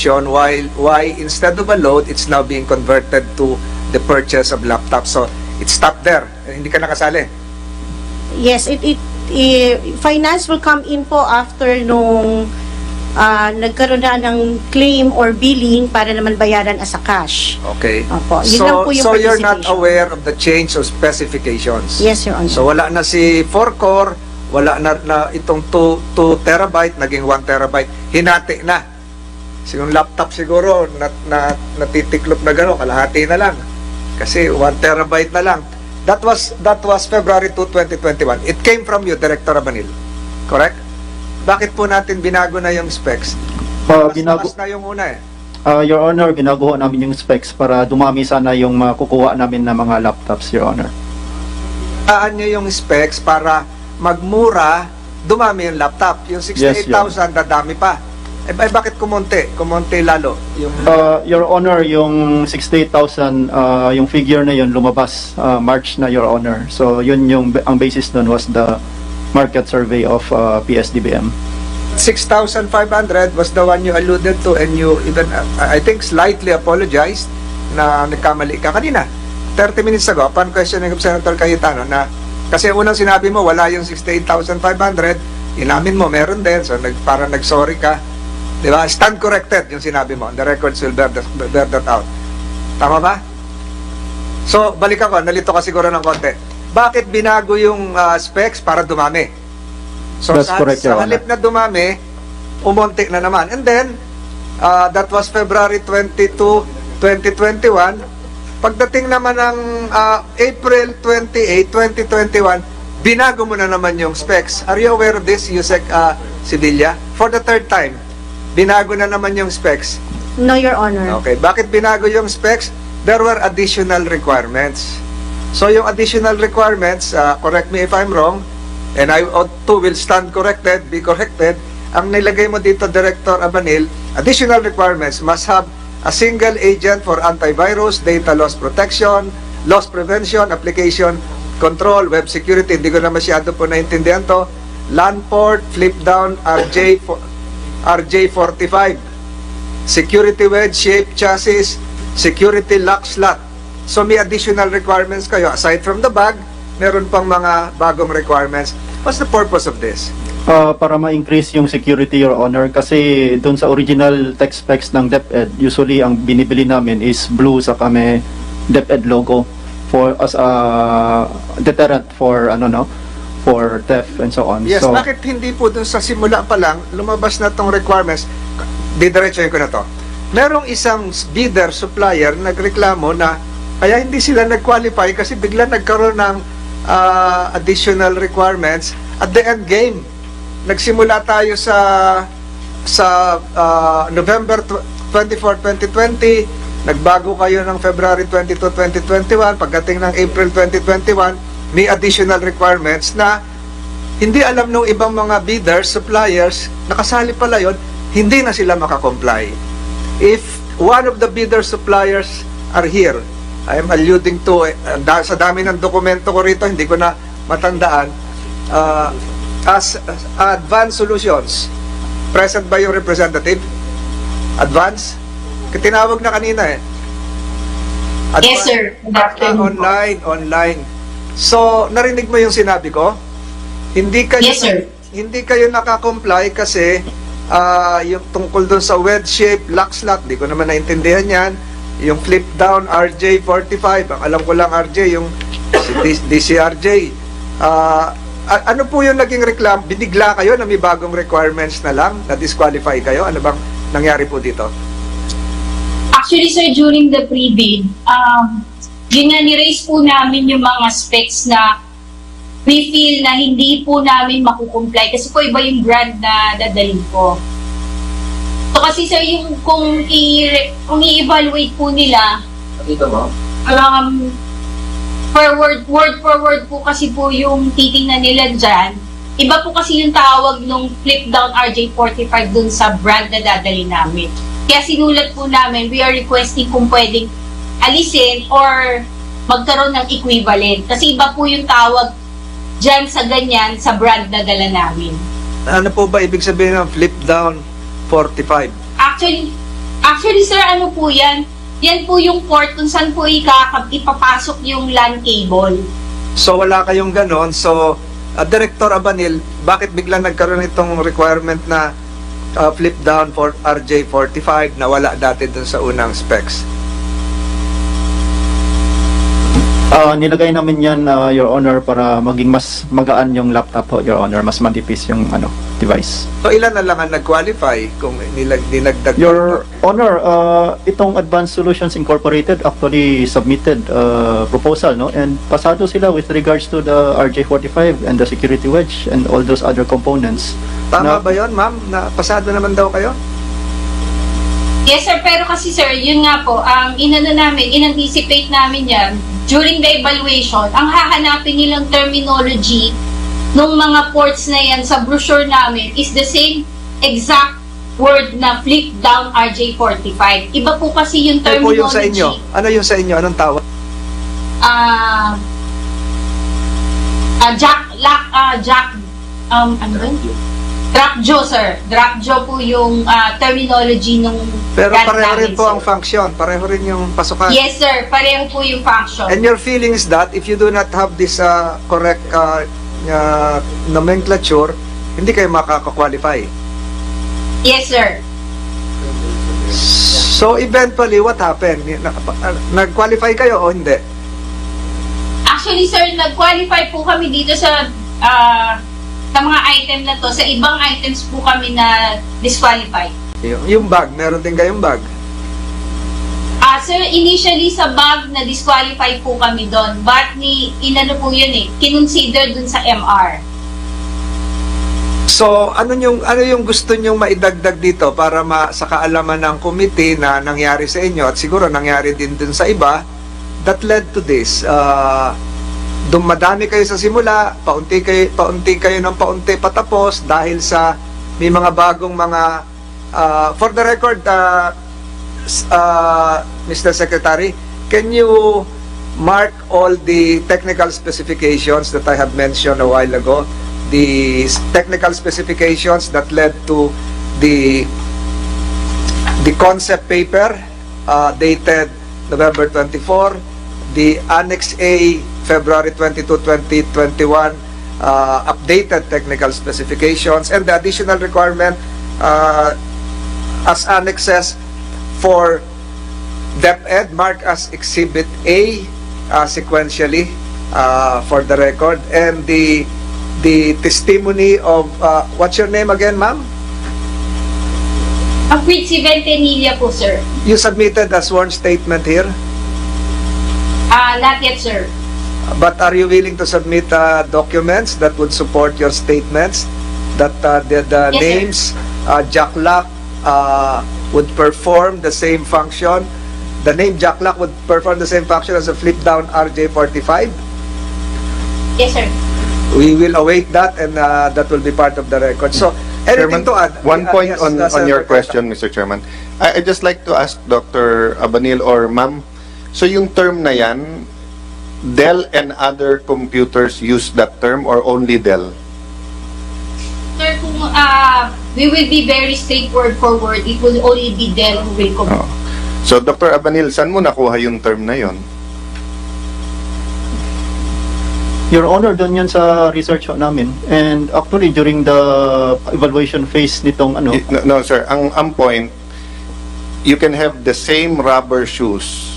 reason why instead of a loan, it's now being converted to the purchase of laptops. So, it stopped there. Hindi ka nakasali. Yes, finance will come in po after nung nagkaroon na ng claim or billing para naman bayaran as a cash. Okay. Opo, yun lang po yung so you're not participation. aware of the change of specifications? Yes, Your Honor. So wala na si 4-core, wala na itong 2 terabyte, naging 1 terabyte. Hinati na. So yung laptop siguro, natitiklop na gano'n, kalahati na lang. Kasi 1 terabyte na lang. That was February 2, 2021. It came from you, Director Abanil. Correct? Bakit po natin binago na yung specs? Mas na yung una eh. Your Honor, binago namin yung specs para dumami sana yung makukuha namin na mga laptops, Your Honor. Nyo yung specs para magmura, dumami yung laptop. Yung 68,000, dadami pa. Eh bakit kumonte? Kumonte lalo. Yung... Your Honor, yung 68,000, yung figure na yun lumabas March na, Your Honor. So yun ang basis nun was the market survey of PSDBM. 6,500 was the one you alluded to, and you even, I think, slightly apologized na nagkamali ka kanina. 30 minutes ago, upon questioning of Senator Cayetano, na kasi unang sinabi mo, wala yung 68,500, inamin mo, meron din, so parang nag-sorry ka. Di ba? Stand corrected yung sinabi mo. The records will bear that out. Tama ba? So, balik ako. Nalito ka siguro ng konti. Bakit binago yung specs para dumami? So, That's correct, Your sa halip na dumami, umonti na naman. And then, that was February 22, 2021. Pagdating naman ng April 28, 2021, binago mo na naman yung specs. Are you aware of this, Yusek Sevilla? For the third time, binago na naman yung specs. No, Your Honor. Okay. Bakit binago yung specs? There were additional requirements. So yung additional requirements, correct me if I'm wrong, and I too will stand corrected, be corrected, ang nilagay mo dito, Director Abanil, additional requirements must have a single agent for antivirus, data loss protection, loss prevention, application control, web security, hindi ko na masyado po naintindihan to, LAN port, flip down, RJ45, security wedge shape chassis, security lock slot. So may additional requirements kayo. Aside from the bag, meron pang mga bagong requirements. What's the purpose of this? Para ma-increase yung security, Your Honor, kasi dun sa original tech specs ng DepEd, usually ang binibili namin is blue sa kami DepEd logo for as a deterrent for for theft and so on. Yes, so, bakit hindi po dun sa simula pa lang lumabas na tong requirements? Didiretsohin ko na to. Merong isang bidder supplier nagreklamo na kaya hindi sila nag-qualify kasi bigla nagkaroon ng additional requirements at the end game. Nagsimula tayo sa November 24, 2020, nagbago kayo ng February 22, 2021, pagdating ng April 2021, may additional requirements na hindi alam ng ibang mga bidders, suppliers, nakasali pala yun, hindi na sila makakomply. If one of the bidder suppliers are here, I am alluding to, sa dami ng dokumento ko rito, hindi ko na matandaan, as Advanced Solutions, present by your representative? Advance? Tinawag na kanina eh. Yes, sir. Online. So, narinig mo yung sinabi ko? Hindi kayo, Yes, sir. Hindi kayo nakakomply kasi yung tungkol doon sa wedge shape, lock slot, di ko naman naintindihan yan. Yung flip down, RJ45, ang alam ko lang RJ, yung DCRJ. Ano po yung naging reklam? Binigla kayo na may bagong requirements na lang, na disqualify kayo? Ano bang nangyari po dito? Actually, sir, during the pre-bid, ni-raise po namin yung mga specs na we feel na hindi po namin makukomply kasi po iba yung brand na dadalhin ko. So kasi sir, yung kung i-evaluate po nila, word for word po kasi po yung titingnan nila dyan, iba po kasi yung tawag nung flip down RJ45 dun sa brand na dadalhin namin. Kaya sinulat po namin, we are requesting kung pwedeng alisin or magkaroon ng equivalent. Kasi iba po yung tawag dyan sa ganyan sa brand na dala namin. Ano po ba ibig sabihin ng flip down 45? Actually, Actually, sir, ano po yan? Yan po yung port kung saan po ipapasok yung LAN cable. So wala kayong ganon. So, Director Abanil, bakit biglang nagkaroon itong requirement na flip down for RJ45 na wala dati dun sa unang specs? Nilagay namin yan, Your Honor, para maging mas magaan yung laptop po, Your Honor, mas manipis yung device. So ilan na lang ang nag-qualify kung dinagdag? Your Honor, itong Advanced Solutions Incorporated actually submitted proposal, no? And pasado sila with regards to the RJ45 and the security wedge and all those other components. Tama ba yon, ma'am? Na pasado naman daw kayo? Yes, sir. Pero kasi, sir, yun nga po, ang in-anticipate namin yan, during the evaluation, ang hahanapin nilang terminology nung mga ports na yan sa brochure namin is the same exact word na flip down RJ45. Iba po kasi yung Ano po terminology. yung sa inyo? Ano yung sa inyo? Anong tawag? Ano ba? Drakjo, sir. Drakjo po yung terminology nung Pero brand pareho rin namin, po sir. ang function. Pareho rin yung pasukan. Yes, sir. Pareho po yung function. And your feeling is that if you do not have this correct nomenclature, hindi kayo makaka-qualify. Yes, sir. So eventually, what happened? Nag-qualify kayo o hindi? Actually, sir, nag-qualify po kami dito sa mga item na to. Sa ibang items po kami na disqualify. Yung bag, meron din kayong bag. Sir, initially sa bag na disqualify po kami doon. But inano po yun kinonsider dun sa MR. So, ano yung gusto nyong maidagdag dito para sa kaalaman ng committee na nangyari sa inyo at siguro nangyari din dun sa iba that led to this? Dumadami kayo sa simula, paunti kayo ng paunti patapos dahil sa may mga bagong mga for the record, Mr. Secretary, can you mark all the technical specifications that I have mentioned a while ago? The technical specifications that led to the concept paper dated November 24, the Annex A February 22, 2021 updated technical specifications, and the additional requirement as annexes for DepEd marked as Exhibit A sequentially for the record, and the testimony of what's your name again, ma'am? Fritzy Ventanilla po, sir. You submitted a sworn statement here, Not yet, sir. but are you willing to submit documents that would support your statements that the Yes, names Jack Lack would perform the same function? The name Jack Lack would perform the same function as a flip down RJ45? Yes, sir. We will await that, and that will be part of the record. So, anything Chairman, to add? one point Yes, on Senator your question, Mr. Chairman. I'd just like to ask Dr. Abanil or Ma'am, so yung term na yan, Dell and other computers use that term or only Dell? Sir, kung we will be very straightforward forward, it will only be Dell who will come. Oh. So, Dr. Abanil, saan mo nakuha yung term na yon? Your Honor, doon yan sa research namin. And actually, during the evaluation phase nitong No, sir. Ang point, you can have the same rubber shoes,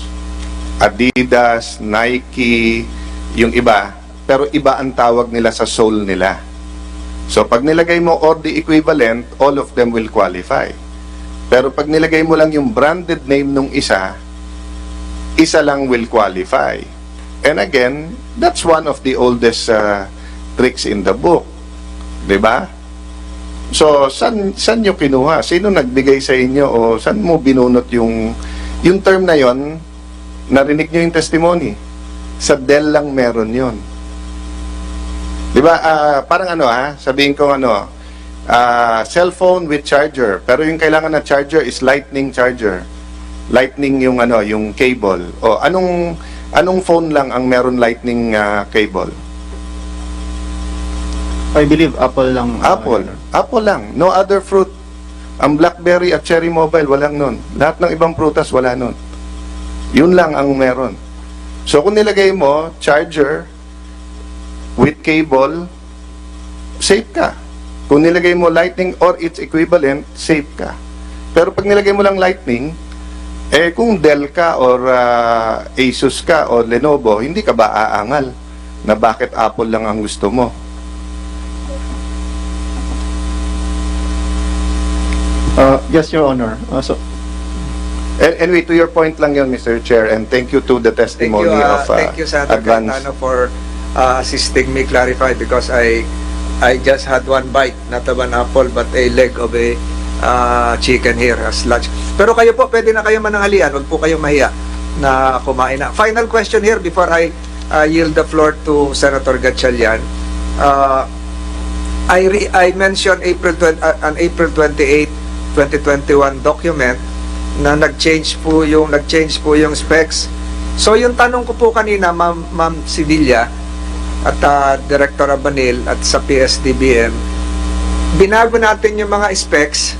Adidas, Nike, yung iba, pero iba ang tawag nila sa sole nila. So, pag nilagay mo or the equivalent, all of them will qualify. Pero pag nilagay mo lang yung branded name nung isa lang will qualify. And again, that's one of the oldest tricks in the book. Diba? So, saan nyo kinuha? Sino nagbigay sa inyo o saan mo binunot yung term na yon? Narinig nyo yung testimony? Sa Dell lang meron yon. Diba? Parang sabihin ko cellphone with charger. Pero yung kailangan na charger is lightning charger. Lightning yung yung cable. O anong phone lang ang meron lightning cable? I believe Apple lang. Apple. Apple lang. No other fruit Ang BlackBerry at Cherry Mobile, walang nun. Lahat ng ibang prutas, wala nun. Yun lang ang meron. So kung nilagay mo, charger with cable, safe ka. Kung nilagay mo lightning or its equivalent, safe ka. Pero pag nilagay mo lang lightning, kung Dell ka or Asus ka o Lenovo, hindi ka ba aangal na bakit Apple lang ang gusto mo? Yes, Your Honor. Anyway, to your point lang yun, Mr. Chair, and thank you to the testimony of thank you, Senator advance. Cayetano, for assisting me clarify, because I just had one bite, not of an apple, but a leg of a chicken here as lunch. Pero kayo po, pwede na kayo mananghalian. Huwag po kayong mahiya na kumain na. Final question here before I yield the floor to Senator Gatchalian. I mentioned an April 28, 2021 document na nag-change po yung specs. So yung tanong ko po kanina, Ma'am Sevilla at Director Abanil at sa PSDBM, binago natin yung mga specs,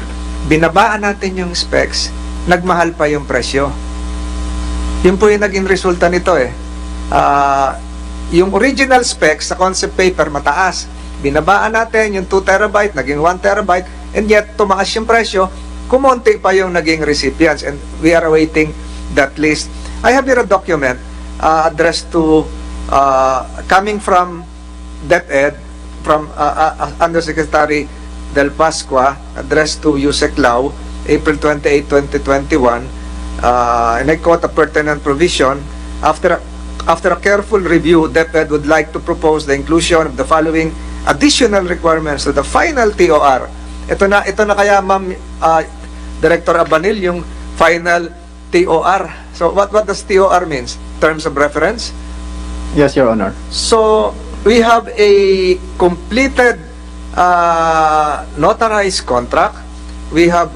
binabaan natin yung specs, nagmahal pa yung presyo. Yun po yung naging resulta nito eh. Yung original specs sa concept paper mataas, binabaan natin yung 2 terabyte, naging 1 terabyte, and yet tumaas yung presyo, kumonti pa yung naging recipients, and we are awaiting that list. I have here a document addressed to coming from DepEd, from Undersecretary Del Pascua, addressed to Yusek Lau, April 28, 2021, and I quote a pertinent provision. After a careful review, DepEd would like to propose the inclusion of the following additional requirements to the final TOR. Ito na kaya, Ma'am Director Abanil, yung final TOR. So what does TOR means? Terms of reference? Yes, Your Honor. So we have a completed notarized contract. We have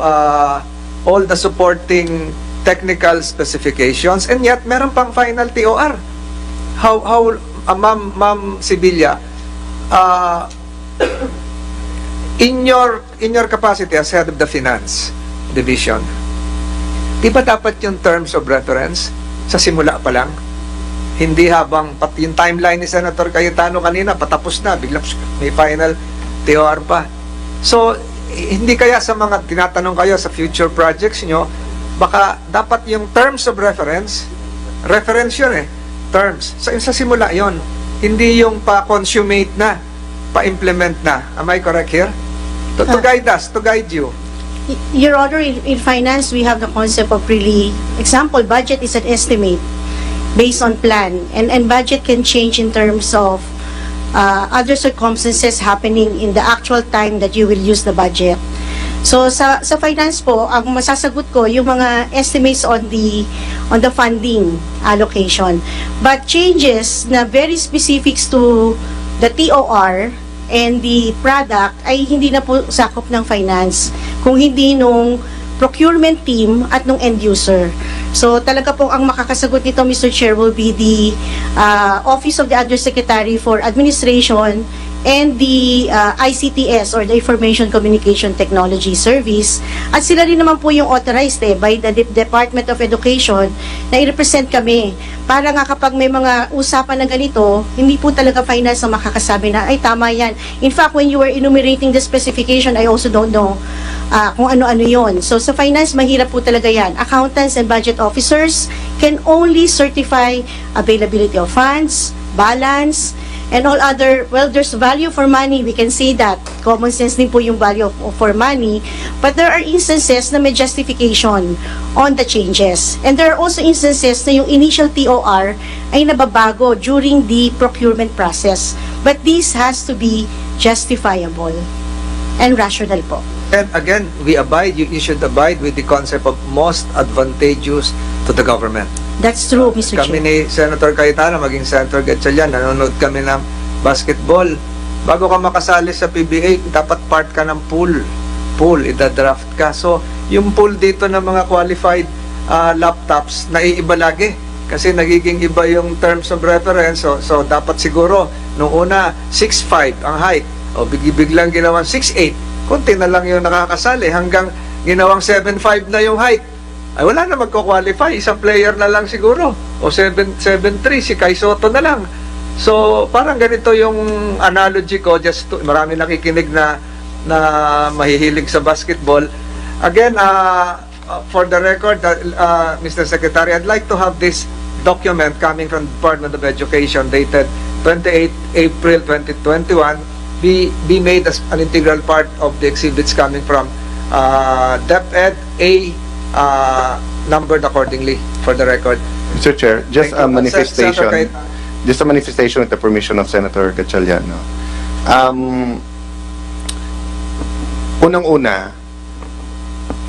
all the supporting technical specifications, and yet meron pang final TOR. How Ma'am Sevilla, in your capacity as head of the finance division, di ba dapat yung terms of reference sa simula pa lang? Hindi habang pati yung timeline ni Senator Cayetano kanina patapos na, biglang may final TOR pa. So hindi kaya sa mga tinatanong kayo sa future projects nyo, baka dapat yung terms of reference yun eh, terms sa simula yon, hindi yung pa-consummate na, pa-implement na. Am I correct here? To guide us, to guide you. Your Honor, in finance, we have the concept of really, example, budget is an estimate based on plan, and budget can change in terms of other circumstances happening in the actual time that you will use the budget. So sa finance po, ang masasagot ko yung mga estimates on the funding allocation, but changes na very specifics to the TOR and the product ay hindi na po sakop ng finance, kung hindi nung procurement team at nung end user. So talaga po ang makakasagot nito, Mr. Chair, will be the Office of the Undersecretary for Administration and the ICTS, or the Information Communication Technology Service, at sila rin naman po yung authorized by the Department of Education na i-represent kami, para nga kapag may mga usapan na ganito, hindi po talaga finance ang makakasabi na ay tama yan. In fact, when you were enumerating the specification, I also don't know kung ano-ano yon. So sa finance, mahirap po talaga yan. Accountants and budget officers can only certify availability of funds, balance, and all other, well, there's value for money, we can say that. Common sense din po yung value for money, but there are instances na may justification on the changes. And there are also instances na yung initial TOR ay nababago during the procurement process. But this has to be justifiable and rational po. And again, you should abide with the concept of most advantageous to the government. That's true, Mr. Kami Chair. ni Senator Cayetano, maging Senator Gatchalian, nanonood kami ng basketball. Bago ka makasali sa PBA, dapat part ka ng pool, ida-draft ka. So, yung pool dito ng mga qualified laptops, naiiba lagi. Kasi nagiging iba yung terms of reference. So dapat siguro, nung una, 6'5" ang height. O biglang ginawan 6'8". Kunti na lang yung nakakasali hanggang ginawang 7.5 na yung height, ay wala na magko-qualify. Isang player na lang siguro. O 7.3, si Kai Soto na lang. So, parang ganito yung analogy ko. Marami nakikinig na mahihilig sa basketball. Again, for the record, Mr. Secretary, I'd like to have this document coming from the Department of Education dated 28 April 2021 be made as an integral part of the exhibits coming from DepEd A, numbered accordingly for the record. Mr. Chair, just Thank a you. manifestation. Senator Kait. Just a manifestation with the permission of Senator Gatchalian. No? Unang-una,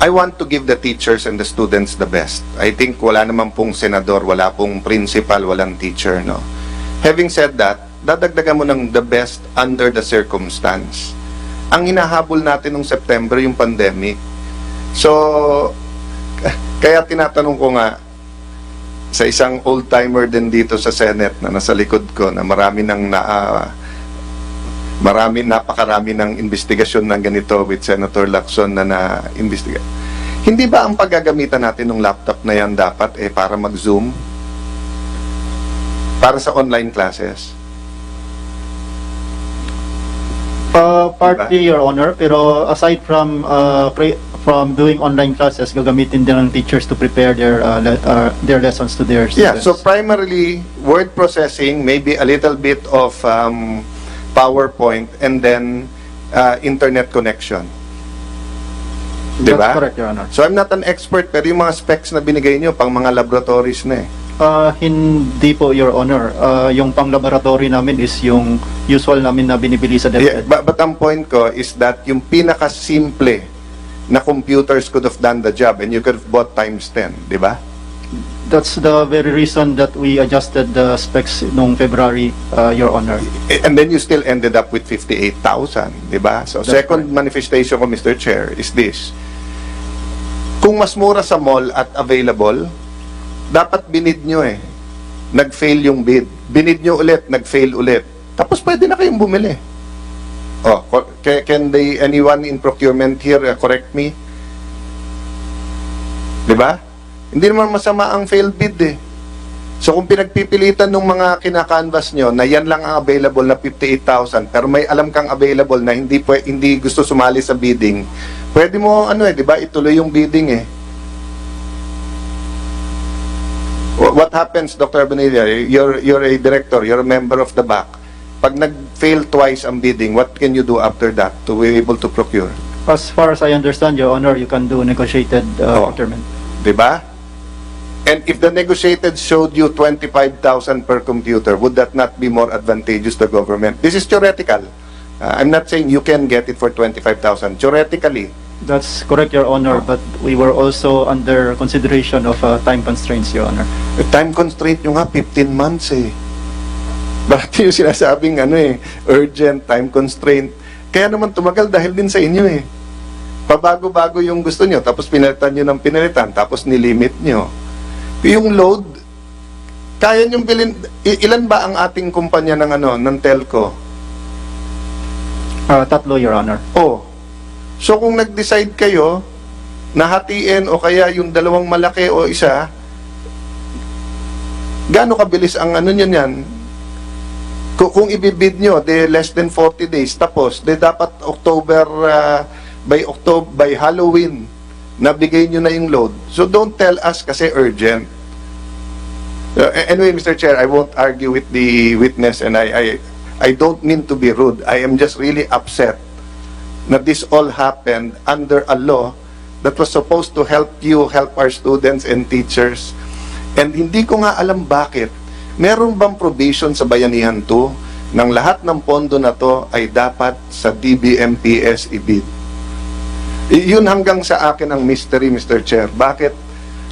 I want to give the teachers and the students the best. I think wala naman pong senador, wala pong principal, walang teacher. No? Having said that, dadagdagan mo ng the best under the circumstance. Ang hinahabol natin nung September, yung pandemic. So, kaya tinatanong ko nga, sa isang old-timer din dito sa Senate na nasa likod ko, na napakarami ng investigasyon ng ganito with Senator Lacson na na-investiga. Hindi ba ang paggagamitan natin ng laptop na yan dapat para mag-Zoom? Para sa online classes? Partly, Your Honor, pero aside from doing online classes, gagamitin din ng teachers to prepare their lessons to their Yeah, students. so primarily word processing, maybe a little bit of PowerPoint, and then internet connection. That's Diba? correct, Your Honor. So I'm not an expert, pero yung mga specs na binigay nyo, pang mga laboratories na Hindi po, Your Honor. Yung pang-laboratory namin is yung usual namin na binibili sa Yeah, DepEd. but ang point ko is that yung pinaka-simple na computers could have done the job and you could have bought times 10, di ba? That's the very reason that we adjusted the specs noong February, Your Honor. And then you still ended up with 58,000, di ba? So That's second manifestation ko, Mr. Chair, is this. Kung mas mura sa mall at available, dapat binid nyo nag-fail yung bid. Binid nyo ulit, nag-fail ulit. Tapos pwede na kayong bumili. Oh, can anyone in procurement here correct me? Di ba? Hindi naman masama ang failed bid So kung pinagpipilitan ng mga kinakanvas nyo na yan lang ang available na 58,000, pero may alam kang available na hindi gusto sumali sa bidding, pwede mo di ba, ituloy yung bidding What happens, Dr. Bonilla? You're a director, you're a member of the BAC. Pag nag-fail twice ang bidding, what can you do after that to be able to procure? As far as I understand, Your Honor, you can do negotiated procurement. Diba? And if the negotiated showed you 25,000 per computer, would that not be more advantageous to the government? This is theoretical. I'm not saying you can get it for 25,000. Theoretically. That's correct, Your Honor, but we were also under consideration of time constraints, Your Honor. Time constraint nyo nga, 15 months Bakit yung sinasabing urgent, time constraint? Kaya naman tumagal dahil din sa inyo Pabago-bago yung gusto nyo, tapos pinalitan nyo ng pinalitan, tapos nilimit nyo. Yung load, kaya nyo bilhin, ilan ba ang ating kumpanya ng telco? 3, Your Honor. So kung nag-decide kayo na hatiin o kaya yung dalawang malaki o isa, gaano kabilis ang nyo yan? Kung ibibid nyo, less than 40 days, tapos, dapat by Halloween, nabigay nyo na yung load. So don't tell us kasi urgent. Anyway, Mr. Chair, I won't argue with the witness, and I don't mean to be rude. I am just really upset na this all happened under a law that was supposed to help our students and teachers. And hindi ko nga alam bakit. Meron bang provision sa Bayanihan 2 ng lahat ng pondo na to ay dapat sa DBMPS ibid? Yun hanggang sa akin ang mystery, Mr. Chair. Bakit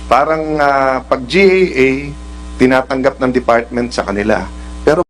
parang pag GAA, tinatanggap ng department sa kanila.